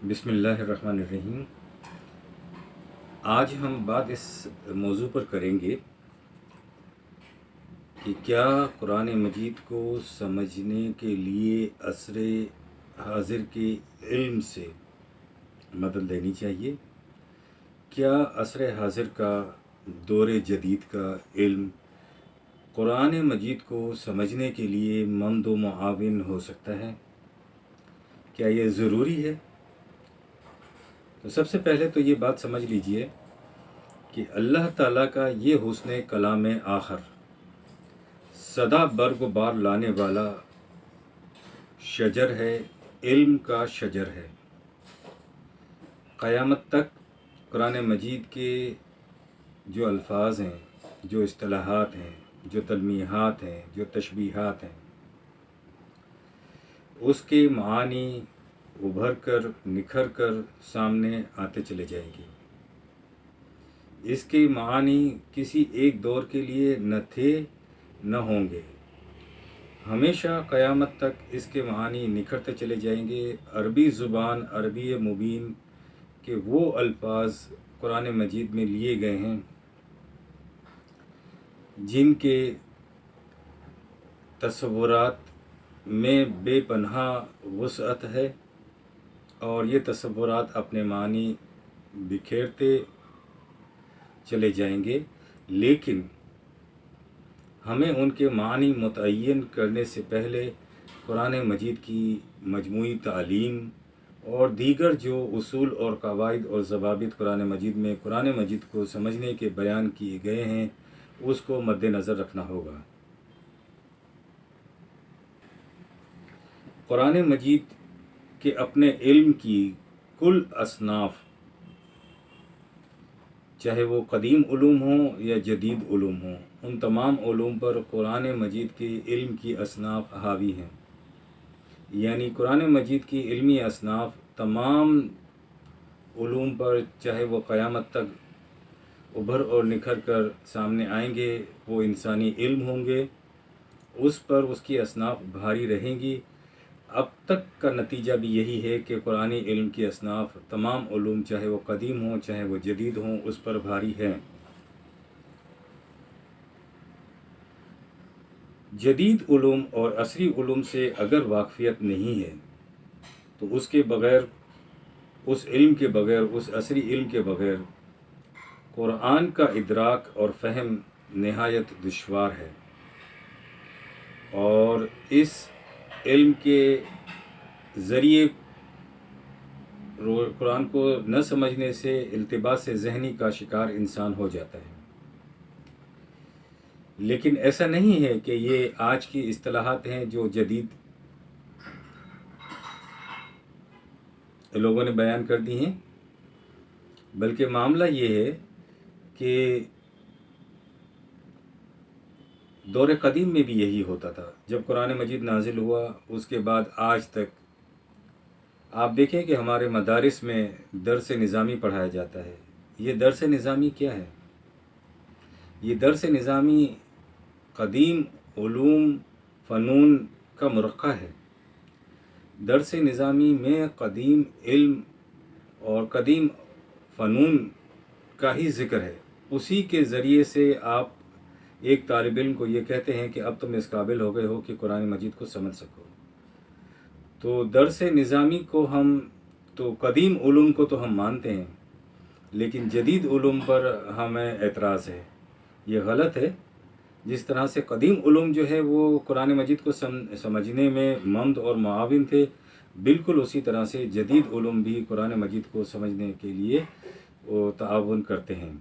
بسم اللہ الرحمن الرحیم۔ آج ہم بات اس موضوع پر کریں گے کہ کیا قرآن مجید کو سمجھنے کے لیے عصر حاضر کے علم سے مدد لینی چاہیے؟ کیا عصر حاضر کا دور جدید کا علم قرآن مجید کو سمجھنے کے لیے مند و معاون ہو سکتا ہے؟ کیا یہ ضروری ہے؟ تو سب سے پہلے تو یہ بات سمجھ لیجئے کہ اللہ تعالیٰ کا یہ حسن کلام آخر سدا برگ و بار لانے والا شجر ہے، علم کا شجر ہے۔ قیامت تک قرآن مجید کے جو الفاظ ہیں، جو اصطلاحات ہیں، جو تلمیحات ہیں، جو تشبیہات ہیں، اس کے معانی ابھر کر نکھر کر سامنے آتے چلے جائیں گے۔ اس کے معانی کسی ایک دور کے لیے نہ تھے نہ ہوں گے، ہمیشہ قیامت تک اس کے معانی نکھرتے چلے جائیں گے۔ عربی زبان، عربی مبین کے وہ الفاظ قرآن مجید میں لیے گئے ہیں جن کے تصورات میں بے پناہ وسعت ہے، اور یہ تصورات اپنے معنی بکھیرتے چلے جائیں گے، لیکن ہمیں ان کے معنی متعین کرنے سے پہلے قرآن مجید کی مجموعی تعلیم اور دیگر جو اصول اور قواعد اور ضوابط قرآن مجید میں قرآن مجید کو سمجھنے کے بیان کیے گئے ہیں، اس کو مد نظر رکھنا ہوگا۔ قرآن مجید کے اپنے علم کی کل اصناف، چاہے وہ قدیم علوم ہوں یا جدید علوم ہوں، ان تمام علوم پر قرآن مجید کے علم کی اصناف حاوی ہیں۔ یعنی قرآن مجید کی علمی اصناف تمام علوم پر، چاہے وہ قیامت تک ابھر اور نکھر کر سامنے آئیں گے، وہ انسانی علم ہوں گے، اس پر اس کی اصناف بھاری رہیں گی۔ اب تک کا نتیجہ بھی یہی ہے کہ قرآنی علم کی اصناف تمام علوم، چاہے وہ قدیم ہوں چاہے وہ جدید ہوں، اس پر بھاری ہیں۔ جدید علوم اور عصری علوم سے اگر واقفیت نہیں ہے تو اس کے بغیر، اس علم کے بغیر، اس عصری علم کے بغیر قرآن کا ادراک اور فہم نہایت دشوار ہے، اور اس علم کے ذریعے قرآن کو نہ سمجھنے سے التباس ذہنی کا شکار انسان ہو جاتا ہے۔ لیکن ایسا نہیں ہے کہ یہ آج کی اصطلاحات ہیں جو جدید لوگوں نے بیان کر دی ہیں، بلکہ معاملہ یہ ہے کہ دور قدیم میں بھی یہی ہوتا تھا۔ جب قرآن مجید نازل ہوا، اس کے بعد آج تک آپ دیکھیں کہ ہمارے مدارس میں درس نظامی پڑھایا جاتا ہے۔ یہ درس نظامی کیا ہے؟ یہ درس نظامی قدیم علوم فنون کا مرقع ہے۔ درس نظامی میں قدیم علم اور قدیم فنون کا ہی ذکر ہے۔ اسی کے ذریعے سے آپ ایک طالب علم کو یہ کہتے ہیں کہ اب تم اس قابل ہو گئے ہو کہ قرآن مجید کو سمجھ سکو۔ تو درس نظامی کو ہم تو قدیم علوم کو تو ہم مانتے ہیں، لیکن جدید علوم پر ہمیں اعتراض ہے۔ یہ غلط ہے۔ جس طرح سے قدیم علوم جو ہے وہ قرآن مجید کو سمجھنے میں مند اور معاون تھے، بالکل اسی طرح سے جدید علوم بھی قرآن مجید کو سمجھنے کے لیے وہ تعاون کرتے ہیں۔